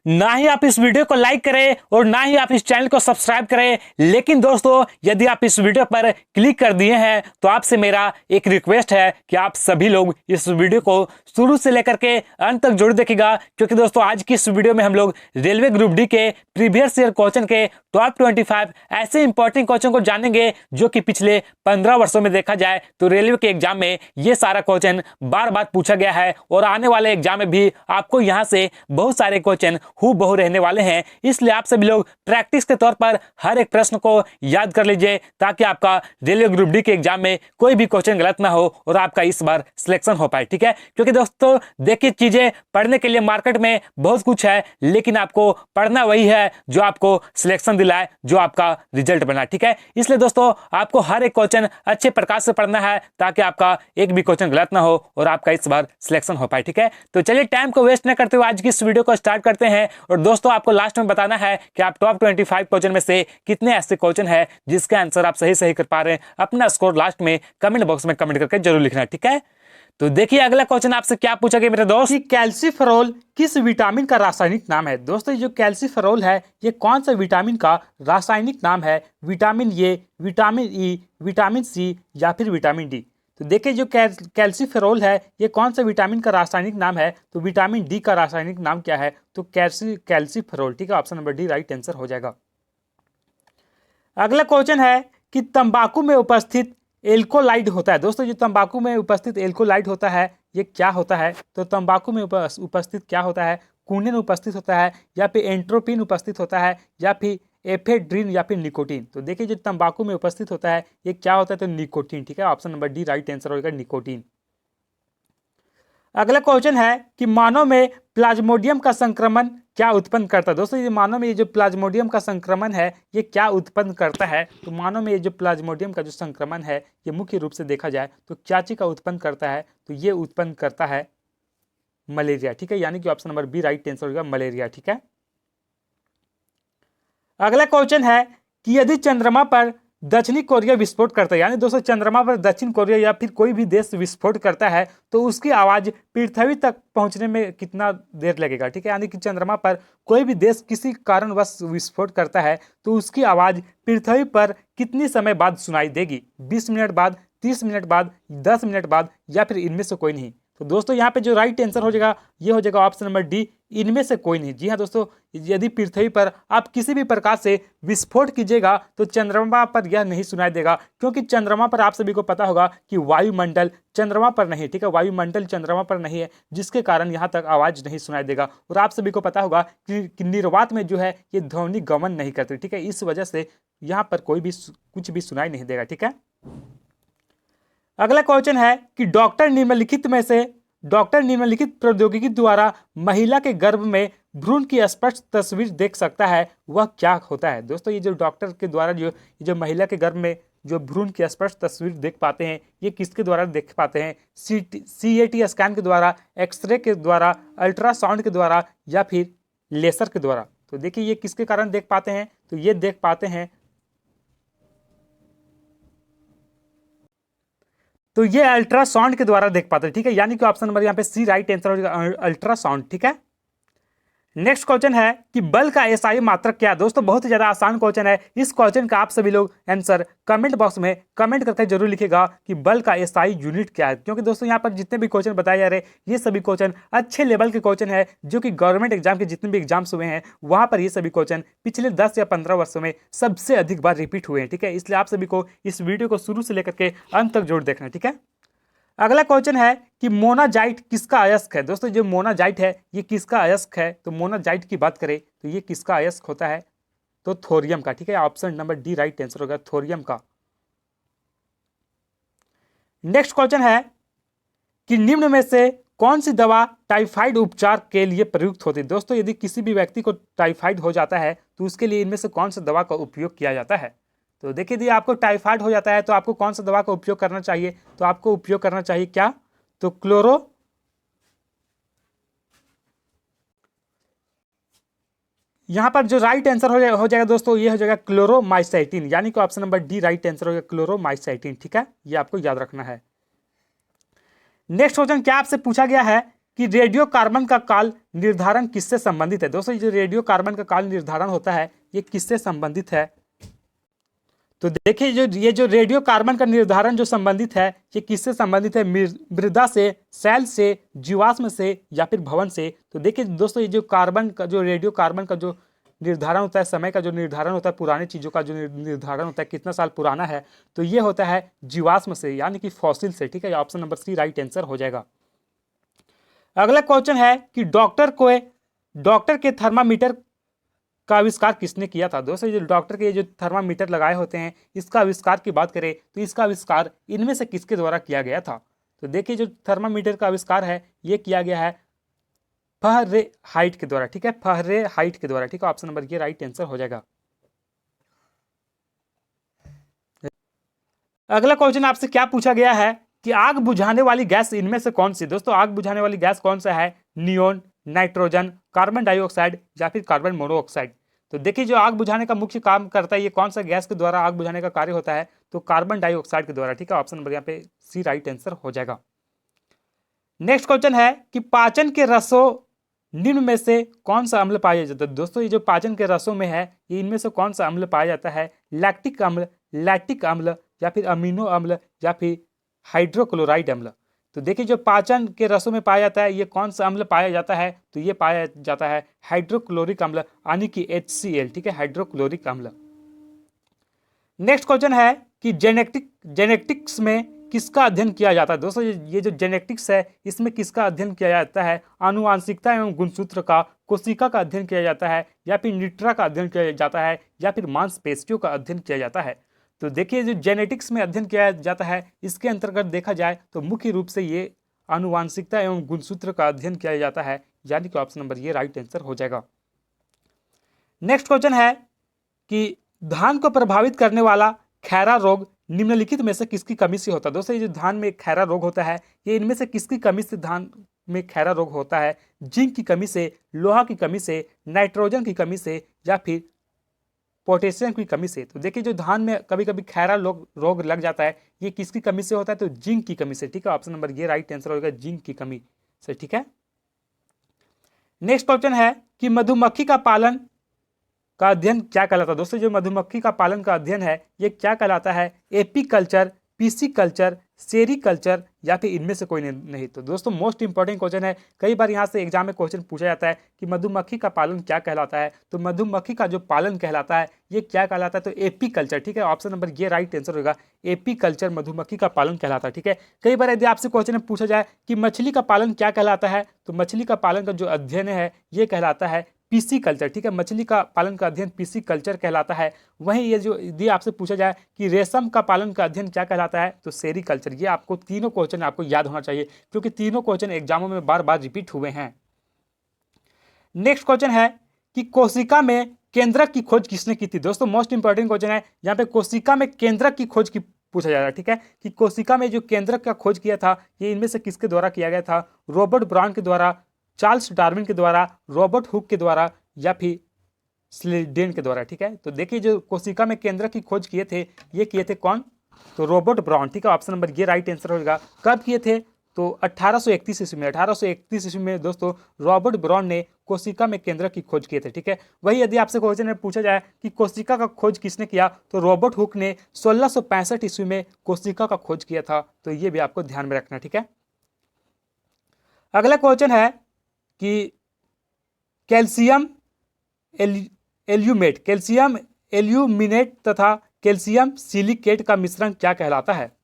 ना ही आप इस वीडियो को लाइक करें और ना ही आप इस चैनल को सब्सक्राइब करें। लेकिन दोस्तों, यदि आप इस वीडियो पर क्लिक कर दिए हैं तो आपसे मेरा एक रिक्वेस्ट है कि आप सभी लोग इस वीडियो को शुरू से लेकर के अंत तक जरूर देखिएगा, क्योंकि दोस्तों आज की इस वीडियो में हम लोग रेलवे ग्रुप डी के प्रीवियस ईयर क्वेश्चन के टॉप 25 ऐसे इंपॉर्टेंट क्वेश्चन को जानेंगे जो कि पिछले 15 वर्षों में देखा जाए तो रेलवे के एग्जाम में ये सारा क्वेश्चन बार बार पूछा गया है और आने वाले एग्जाम में भी आपको यहाँ से बहुत सारे क्वेश्चन हूबहू रहने वाले हैं। इसलिए आप सभी लोग प्रैक्टिस के तौर पर हर एक प्रश्न को याद कर लीजिए ताकि आपका रेलवे ग्रुप डी के एग्जाम में कोई भी क्वेश्चन गलत ना हो और आपका इस बार सिलेक्शन हो पाए। ठीक है, क्योंकि दोस्तों देखिए, चीजें पढ़ने के लिए मार्केट में बहुत कुछ है, लेकिन आपको पढ़ना वही है जो आपको सिलेक्शन दिलाए, जो आपका रिजल्ट बना। ठीक है, इसलिए दोस्तों आपको हर एक क्वेश्चन अच्छे प्रकार से पढ़ना है ताकि आपका एक भी क्वेश्चन गलत ना हो और आपका इस बार सिलेक्शन हो पाए। ठीक है, तो चलिए टाइम को वेस्ट न करते हुए आज की इस वीडियो को स्टार्ट करते हैं। और दोस्तों आपको लास्ट में बताना है कि आप टॉप 25 क्वेश्चन में से कितने ऐसे क्वेश्चन है जिसके आंसर आप सही कर पा रहे हैं। अपना स्कोर लास्ट में कमेंट बॉक्स में कमेंट करके जरूर लिखना है। ठीक है, तो देखिए अगला क्वेश्चन आपसे क्या पूछा गया मेरे दोस्त, कैल्सीफेरोल किस विटामिन का रासायनिक नाम है। दोस्तों जो कैल्सीफेरोल है ये कौन सा विटामिन का रासायनिक नाम है? Vitamin A, vitamin E, vitamin C या फिर विटामिन डी। तो देखिए जो कैल्सीफेरोल है ये कौन सा विटामिन का रासायनिक नाम है? तो विटामिन डी का रासायनिक नाम क्या है? तो कैल्सीफेरोल। ठीक है, option number D right answer हो जाएगा। अगला क्वेश्चन है कि तंबाकू में उपस्थित एल्कोलाइड होता है। दोस्तों जो तंबाकू में उपस्थित एल्कोलाइड होता है ये क्या होता है? तो तंबाकू में उपस्थित क्या होता है? कुनिन उपस्थित होता है या फिर एंट्रोपिन उपस्थित होता है या फिर एफेड्रिन या फिर निकोटीन। तो देखिए जो तंबाकू में उपस्थित होता है ये क्या होता है? तो निकोटीन। ठीक है, option number D right answer होगा निकोटीन। अगला क्वेश्चन है कि मानव में प्लाज्मोडियम का संक्रमण क्या उत्पन्न करता है। दोस्तों ये मानव में ये जो प्लाज्मोडियम का संक्रमण है ये क्या उत्पन्न करता है? तो मानव में ये जो प्लाज्मोडियम का जो संक्रमण है ये मुख्य रूप से देखा जाए तो क्या चीज का उत्पन्न करता है? तो ये उत्पन्न करता है मलेरिया। ठीक है, यानी कि option number B right answer होगा मलेरिया। ठीक है, अगला क्वेश्चन है कि यदि चंद्रमा पर दक्षिणी कोरिया विस्फोट करता है, यानी दोस्तों चंद्रमा पर दक्षिण कोरिया या फिर कोई भी देश विस्फोट करता है तो उसकी आवाज पृथ्वी तक पहुंचने में कितना देर लगेगा? ठीक है, यानी कि चंद्रमा पर कोई भी देश किसी कारणवश विस्फोट करता है तो उसकी आवाज पृथ्वी पर कितनी समय बाद सुनाई देगी? 20 मिनट बाद, 30 मिनट बाद, 10 मिनट बाद या फिर इनमें से कोई नहीं। तो दोस्तों यहाँ पे जो राइट आंसर हो जाएगा ये हो जाएगा ऑप्शन नंबर डी, इनमें से कोई नहीं। जी हाँ दोस्तों, यदि पृथ्वी पर आप किसी भी प्रकार से विस्फोट कीजिएगा तो चंद्रमा पर यह नहीं सुनाई देगा, क्योंकि चंद्रमा पर आप सभी को पता होगा कि वायुमंडल चंद्रमा पर नहीं। ठीक है, वायुमंडल चंद्रमा पर नहीं है, जिसके कारण यहाँ तक आवाज नहीं सुनाई देगा। और आप सभी को पता होगा कि निर्वात में जो है ये ध्वनि गमन नहीं करती। ठीक है, इस वजह से यहाँ पर कोई भी कुछ भी सुनाई नहीं देगा। ठीक है, अगला क्वेश्चन है कि डॉक्टर निम्नलिखित प्रौद्योगिकी द्वारा महिला के गर्भ में भ्रूण की स्पष्ट तस्वीर देख सकता है, वह क्या होता है? दोस्तों ये जो डॉक्टर के द्वारा जो महिला के गर्भ में जो भ्रूण की स्पष्ट तस्वीर देख पाते हैं ये किसके द्वारा देख पाते हैं? CT स्कैन के द्वारा, एक्सरे के द्वारा, अल्ट्रासाउंड के द्वारा या फिर लेसर के द्वारा। तो देखिए ये किसके कारण देख पाते हैं? तो ये देख पाते हैं, तो ये अल्ट्रासाउंड के द्वारा देख पाते हैं। ठीक है, यानी कि ऑप्शन नंबर यहाँ पे सी राइट आंसर हो जाएगा अल्ट्रासाउंड। ठीक है, नेक्स्ट क्वेश्चन है कि बल का एसआई मात्रक क्या है। दोस्तों बहुत ही ज्यादा आसान क्वेश्चन है, इस क्वेश्चन का आप सभी लोग आंसर कमेंट बॉक्स में कमेंट करके जरूर लिखिएगा कि बल का एसआई यूनिट क्या है। क्योंकि दोस्तों यहाँ पर जितने भी क्वेश्चन बताए जा रहे हैं ये सभी क्वेश्चन अच्छे लेवल के क्वेश्चन है, जो कि गवर्नमेंट एग्जाम के जितने भी एग्जाम्स हुए हैं वहां पर ये सभी क्वेश्चन पिछले 10 या 15 वर्षों में सबसे अधिक बार रिपीट हुए हैं। ठीक है, इसलिए आप सभी को इस वीडियो को शुरू से लेकर के अंत तक जरूर देखना। ठीक है, अगला क्वेश्चन है कि मोनाजाइट किसका अयस्क है। दोस्तों जो मोनाजाइट है ये किसका अयस्क है? तो मोनाजाइट की बात करें तो ये किसका अयस्क होता है? तो थोरियम का। ठीक है, option number D right answer होगा थोरियम का। नेक्स्ट क्वेश्चन है कि निम्न में से कौन सी दवा टाइफाइड उपचार के लिए प्रयुक्त होती है। दोस्तों यदि किसी भी व्यक्ति को टाइफाइड हो जाता है तो उसके लिए इनमें से कौन सी दवा का उपयोग किया जाता है? तो देखिए यदि आपको टाइफाइड हो जाता है तो आपको कौन सा दवा का उपयोग करना चाहिए? तो आपको उपयोग करना चाहिए क्या? तो यहां पर जो राइट आंसर हो जाएगा दोस्तों ये हो जाएगा क्लोरोमाइसाइटिन, यानी कि option number D right answer हो जाएगा क्लोरोमाइसाइटिन। ठीक है, ये आपको याद रखना है। नेक्स्ट क्वेश्चन क्या आपसे पूछा गया है कि रेडियो कार्बन का काल निर्धारण किससे संबंधित है। दोस्तों, ये जो रेडियो कार्बन का काल निर्धारण होता है ये किससे संबंधित है? तो देखिए, ये जो रेडियो कार्बन का निर्धारण जो संबंधित है ये किससे संबंधित है? मृदा से, सेल से, जीवाश्म से या फिर भवन से। तो देखिए दोस्तों, ये जो कार्बन का जो रेडियो कार्बन का जो निर्धारण होता है, समय का जो निर्धारण होता है, पुरानी चीज़ों का जो निर्धारण होता है, कितना साल पुराना है, तो ये होता है जीवाश्म से, यानी कि फॉसिल से। ठीक है, option number C right answer हो जाएगा। अगला क्वेश्चन है कि डॉक्टर के थर्मामीटर का आविष्कार किसने किया था। दोस्तों, जो डॉक्टर के जो थर्मामीटर लगाए होते हैं इसका आविष्कार की बात करें तो इसका आविष्कार इनमें से किसके द्वारा किया गया था? तो देखिए, जो थर्मामीटर का आविष्कार है ये किया गया है फहरेहाइट के द्वारा। ठीक है, फहरेहाइट के द्वारा। ठीक है, ऑप्शन नंबर ये राइट आंसर हो जाएगा। अगला क्वेश्चन आपसे क्या पूछा गया है कि आग बुझाने वाली गैस इनमें से कौन सी? दोस्तों, आग बुझाने वाली गैस कौन सा है? नियोन, नाइट्रोजन, कार्बन डाइऑक्साइड या फिर कार्बन मोनोऑक्साइड। तो देखिए, जो आग बुझाने का मुख्य काम करता है ये कौन सा गैस के द्वारा आग बुझाने का कार्य होता है? तो कार्बन डाइऑक्साइड के द्वारा। ठीक है, ऑप्शन नंबर यहाँ पे सी राइट आंसर हो जाएगा। नेक्स्ट क्वेश्चन है कि पाचन के रसों निम्न में से कौन सा अम्ल पाया जाता है? दोस्तों, ये जो पाचन के रसों में है ये इनमें से कौन सा अम्ल पाया जाता है? लैक्टिक अम्ल, लैक्टिक अम्ल या फिर अमीनो अम्ल या फिर हाइड्रोक्लोराइड अम्ल। तो देखिए, जो पाचन के रसों में पाया जाता है ये कौन सा अम्ल पाया जाता है? तो ये पाया जाता है हाइड्रोक्लोरिक अम्ल, यानी कि HCl। ठीक है, हाइड्रोक्लोरिक अम्ल। नेक्स्ट क्वेश्चन है कि जेनेटिक्स में किसका अध्ययन किया जाता है? दोस्तों, ये जो जेनेटिक्स है इसमें किसका अध्ययन किया जाता है? आनुवांशिकता एवं गुणसूत्र का, कोशिका का अध्ययन किया जाता है या फिर निट्रा का अध्ययन किया जाता है या फिर मांसपेशियों का अध्ययन किया जाता है? तो देखिए, जो जेनेटिक्स में अध्ययन किया जाता है इसके अंतर्गत देखा जाए तो मुख्य रूप से ये आनुवांशिकता एवं गुणसूत्र का अध्ययन किया जाता है, यानी कि ऑप्शन नंबर ये राइट आंसर हो जाएगा। नेक्स्ट क्वेश्चन है कि धान को प्रभावित करने वाला खैरा रोग निम्नलिखित में से किसकी कमी से होता है? दोस्तों, ये जो धान में खैरा रोग होता है ये इनमें से किसकी कमी से धान में खैरा रोग होता है? जिंक की कमी से, लोहा की कमी से, नाइट्रोजन की कमी से या फिर पोटेशियम की कमी से। तो देखिए, जो धान में कभी कभी खैरा रोग लग जाता है ये किसकी कमी से होता है? तो जिंक की कमी से। ठीक है, ऑप्शन नंबर ये राइट आंसर होगा, जिंक की कमी से। ठीक है, नेक्स्ट क्वेश्चन है कि मधुमक्खी का पालन का अध्ययन क्या कहलाता है? दोस्तों, जो मधुमक्खी का पालन का अध्ययन है ये क्या कहलाता है? एपीकल्चर, पीसीकल्चर, सेरीकल्चर या फिर इनमें से कोई नहीं। तो दोस्तों, मोस्ट इंपॉर्टेंट क्वेश्चन है, कई बार यहाँ से एग्जाम में क्वेश्चन पूछा जाता है कि मधुमक्खी का पालन क्या कहलाता है? तो मधुमक्खी का जो पालन कहलाता है ये क्या कहलाता है? तो एपीकल्चर। ठीक है, ऑप्शन नंबर ये राइट आंसर होगा, एपीकल्चर मधुमक्खी का पालन कहलाता है। ठीक है, कई बार यदि आपसे क्वेश्चन में पूछा जाए कि मछली का पालन क्या कहलाता है, तो मछली का पालन का जो अध्ययन है ये कहलाता है पीसी कल्चर। ठीक है, मछली का पालन का अध्ययन पीसी कल्चर कहलाता है। वहीं ये जो यदि आपसे पूछा जाए कि रेशम का पालन का अध्ययन क्या कहलाता है, तो सेरीकल्चर। ये आपको तीनों क्वेश्चन आपको याद होना चाहिए क्योंकि तीनों क्वेश्चन एग्जामों में बार बार रिपीट हुए हैं। नेक्स्ट क्वेश्चन है कि कोशिका में केंद्रक की खोज किसने की थी? दोस्तों, मोस्ट इंपॉर्टेंट क्वेश्चन है, यहाँ पे कोशिका में केंद्रक की खोज की पूछा जा रहा है। ठीक है, कि कोशिका में जो केंद्रक का खोज किया था ये इनमें से किसके द्वारा किया गया था? रॉबर्ट ब्राउन के द्वारा, चार्ल्स डार्विन के द्वारा, रॉबर्ट हुक के द्वारा या फिर स्लीडेन के द्वारा। ठीक है, तो देखिए, जो कोशिका में केंद्रक की खोज किए थे ये किए थे कौन? तो रॉबर्ट ब्राउन। ठीक है, ऑप्शन नंबर ये राइट आंसर होगा। कब किए थे? तो 1831 ईस्वी में। 1831 ईस्वी में दोस्तों रॉबर्ट ब्राउन ने कोशिका में केंद्रक की खोज किए थे। ठीक है, वही यदि आपसे क्वेश्चन में पूछा जाए कि कोशिका का खोज किसने किया, तो रॉबर्ट हुक ने 1665 ईस्वी में कोशिका का खोज किया था। तो ये भी आपको ध्यान में रखना। ठीक है, अगला क्वेश्चन है कि कैल्शियम एल्यूमेट, कैल्शियम एल्यूमिनेट तथा कैल्शियम सिलिकेट का मिश्रण क्या कहलाता है?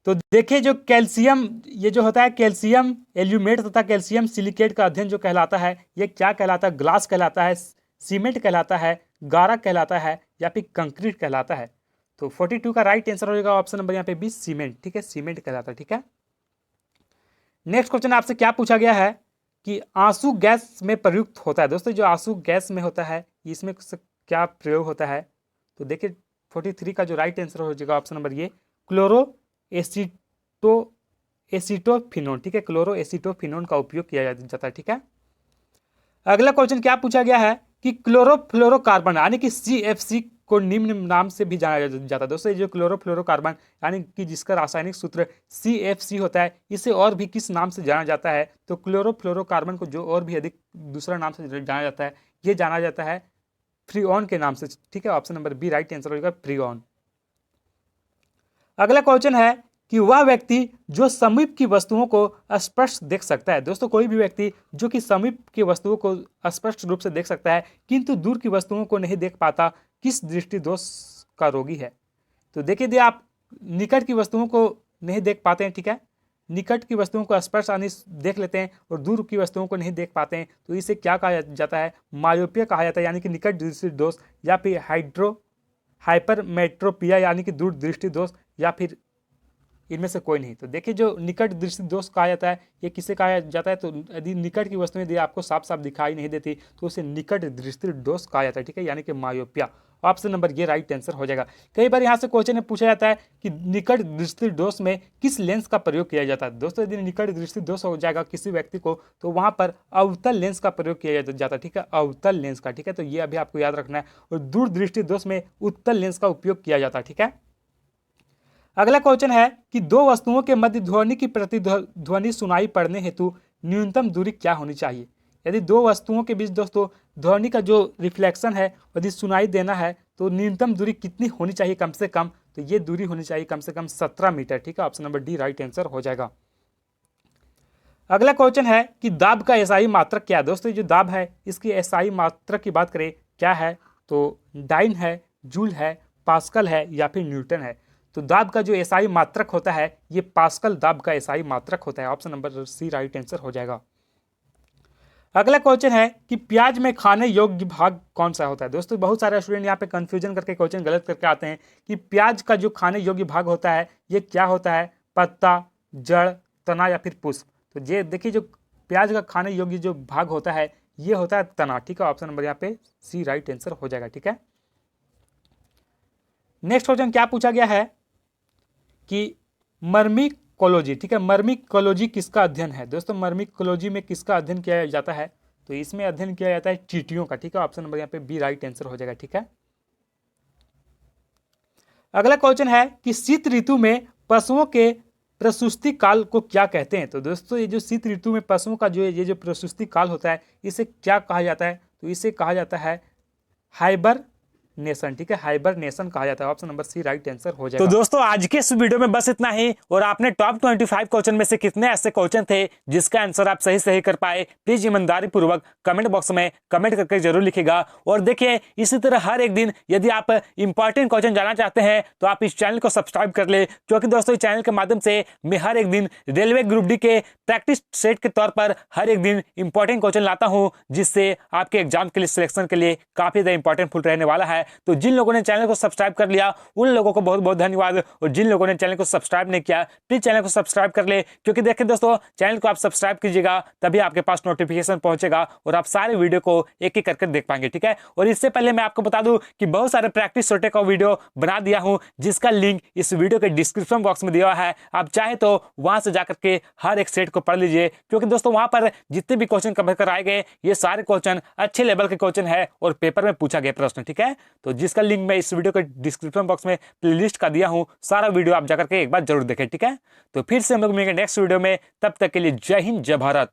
तो देखिए, जो कैल्शियम ये जो होता है कैल्शियम एल्यूमेट तथा कैल्शियम सिलिकेट का अध्ययन जो कहलाता है ये क्या कहलाता है? ग्लास कहलाता है, सीमेंट कहलाता है, गारा कहलाता है या फिर कंक्रीट कहलाता है? तो 42 का राइट आंसर हो जाएगा ऑप्शन नंबर यहाँ पे 20, सीमेंट। ठीक है, सीमेंट कहलाता है। ठीक है, नेक्स्ट क्वेश्चन आपसे क्या पूछा गया है कि आंसू गैस में प्रयुक्त होता है? दोस्तों, जो आंसू गैस में होता है इसमें क्या प्रयोग होता है? तो देखिए, 43 का जो राइट आंसर हो जाएगा ऑप्शन नंबर ये क्लोरो एसिटोफिनोन। ठीक है, क्लोरो एसिटोफिनोन का उपयोग किया जाता है। ठीक है, अगला क्वेश्चन क्या पूछा गया है कि क्लोरोफ्लोरोकार्बन यानी कि CFC को निम्न नाम से भी जाना जाता है। दोस्तों ये जो क्लोरोफ्लोरोकार्बन यानी कि जिसका रासायनिक सूत्र CFC होता है, इसे और भी किस नाम से जाना जाता है? तो क्लोरोफ्लोरोकार्बन को जो और भी अधिक दूसरा नाम से जाना जाता है, ये जाना जाता है फ्रीऑन के नाम से। ठीक है, option number B right answer होगा फ्रीऑन। अगला क्वेश्चन है कि वह व्यक्ति जो समीप की वस्तुओं को स्पष्ट देख सकता है। दोस्तों कोई भी व्यक्ति जो कि समीप की वस्तुओं को स्पष्ट रूप से देख सकता है किंतु दूर की वस्तुओं को नहीं देख पाता, किस दृष्टि दोष का रोगी है? तो देखिए यदि आप निकट की वस्तुओं को नहीं देख पाते हैं, ठीक है, निकट की वस्तुओं को स्पर्श आदि देख लेते हैं और दूर की वस्तुओं को नहीं देख पाते हैं, तो इसे क्या कहा जाता है? मायोपिया कहा जाता है, यानी कि निकट दृष्टि दोष, या फिर हाइपरमेट्रोपिया यानी कि दूर दृष्टि दोष, या फिर इनमें से कोई नहीं। तो देखिए जो निकट दृष्टि दोष कहा जाता है, ये किसे कहा जाता है? तो यदि निकट की वस्तुएं यदि आपको साफ साफ दिखाई नहीं देती तो उसे निकट दृष्टि दोष कहा जाता है। ठीक है, यानी कि मायोपिया। ऑप्शन नंबर ये राइट आंसर हो जाएगा। कई बार यहाँ से क्वेश्चन में पूछा जाता है कि निकट दृष्टि दोष में किस लेंस का प्रयोग किया जाता है। दोस्तों यदि निकट दृष्टि दोष हो जाएगा किसी व्यक्ति को तो वहाँ पर अवतल लेंस का प्रयोग किया जाता है। ठीक है, अवतल लेंस का। ठीक है, तो ये अभी आपको याद रखना है। और दूर दृष्टि दोष में उत्तल लेंस का उपयोग किया जाता है। ठीक है, अगला क्वेश्चन है कि दो वस्तुओं के मध्य ध्वनि की प्रतिध्वनि सुनाई पड़ने हेतु न्यूनतम दूरी क्या होनी चाहिए? यदि दो वस्तुओं के बीच दोस्तों ध्वनि का जो रिफ्लेक्शन है यदि सुनाई देना है तो न्यूनतम दूरी कितनी होनी चाहिए कम से कम? तो ये दूरी होनी चाहिए कम से कम 17 मीटर। ठीक है, option number D right answer हो जाएगा। अगला क्वेश्चन है कि दाब का एसआई मात्रक क्या है? दोस्तों जो दाब है इसकी एसआई मात्रक की बात करें क्या है? तो डाइन है, जूल है, पास्कल है, या फिर न्यूटन है। तो दाब का जो एसआई मात्रक होता है ये पास्कल दाब का एसआई मात्रक होता है। Option number C right answer हो जाएगा। अगला क्वेश्चन है कि प्याज में खाने योग्य भाग कौन सा होता है? दोस्तों बहुत सारे स्टूडेंट यहाँ पे कंफ्यूजन करके क्वेश्चन गलत करके आते हैं कि प्याज का जो खाने योग्य भाग होता है ये क्या होता है? पत्ता, जड़, तना, या फिर पुष्प? तो ये देखिए जो प्याज का खाने योग्य जो भाग होता है ये होता है तना। ठीक है, ऑप्शन नंबर यहाँ पे सी राइट आंसर हो जाएगा। ठीक है, नेक्स्ट क्वेश्चन क्या पूछा गया है कि मर्मिकोलॉजी। ठीक है, मर्मिकोलॉजी किसका अध्ययन है? दोस्तों मर्मिकोलॉजी में किसका अध्ययन किया जाता है? तो इसमें अध्ययन किया जाता है चींटियों का। ठीक है, ऑप्शन नंबर यहाँ पे बी राइट आंसर हो जाएगा। ठीक है, अगला क्वेश्चन है कि शीत ऋतु में पशुओं के प्रसूति काल को क्या कहते हैं? तो दोस्तों ये जो शीत ऋतु में पशुओं का जो ये जो प्रसूति काल होता है इसे क्या कहा जाता है? तो इसे कहा जाता है हाइबरनेशन। ठीक है, हाइबरनेशन कहा जाता है। Option number C right answer हो जाएगा। तो दोस्तों आज के इस वीडियो में बस इतना ही। और आपने टॉप 25 क्वेश्चन में से कितने ऐसे क्वेश्चन थे जिसका आंसर आप सही कर पाए? प्लीज ईमानदारी पूर्वक कमेंट बॉक्स में कमेंट करके जरूर लिखिएगा। और देखिए इसी तरह हर एक दिन यदि आप इंपॉर्टेंट क्वेश्चन जानना चाहते हैं तो आप इस चैनल को सब्सक्राइब कर ले, क्योंकि दोस्तों इस चैनल के माध्यम से मैं हर एक दिन रेलवे ग्रुप डी के प्रैक्टिस सेट के तौर पर हर एक दिन इंपॉर्टेंट क्वेश्चन लाता हूं, जिससे आपके एग्जाम के लिए सिलेक्शन के लिए काफी ज्यादा इंपॉर्टेंट फुल रहने वाला है। तो जिन लोगों ने चैनल को सब्सक्राइब कर लिया उन लोगों को बहुत बहुत धन्यवाद। और जिन लोगों ने चैनल को सब्सक्राइब नहीं किया प्लीज चैनल को सब्सक्राइब कर ले, क्योंकि देखिए दोस्तों चैनल को आप सब्सक्राइब कीजिएगा तभी आपके पास नोटिफिकेशन पहुंचेगा और आप सारे वीडियो को एक एक करके देख पाएंगे। ठीक है, और इससे पहले मैं आपको बता दूं कि बहुत सारे प्रैक्टिस सोटे का वीडियो बना दिया हूं जिसका लिंक इस वीडियो के डिस्क्रिप्शन बॉक्स में दिया हुआ है। आप चाहे तो वहां से जाकर के हर एक सेट को पढ़ लीजिए, क्योंकि दोस्तों वहां पर जितने भी क्वेश्चन कवर कराए गए ये सारे क्वेश्चन अच्छे लेवल के क्वेश्चन है और पेपर में पूछा गया प्रश्न। ठीक है, तो जिसका लिंक मैं इस वीडियो के डिस्क्रिप्शन बॉक्स में प्लेलिस्ट का दिया हूं, सारा वीडियो आप जाकर के एक बार जरूर देखें। ठीक है, तो फिर से हम लोग मिलेंगे नेक्स्ट वीडियो में, तब तक के लिए जय हिंद जय भारत।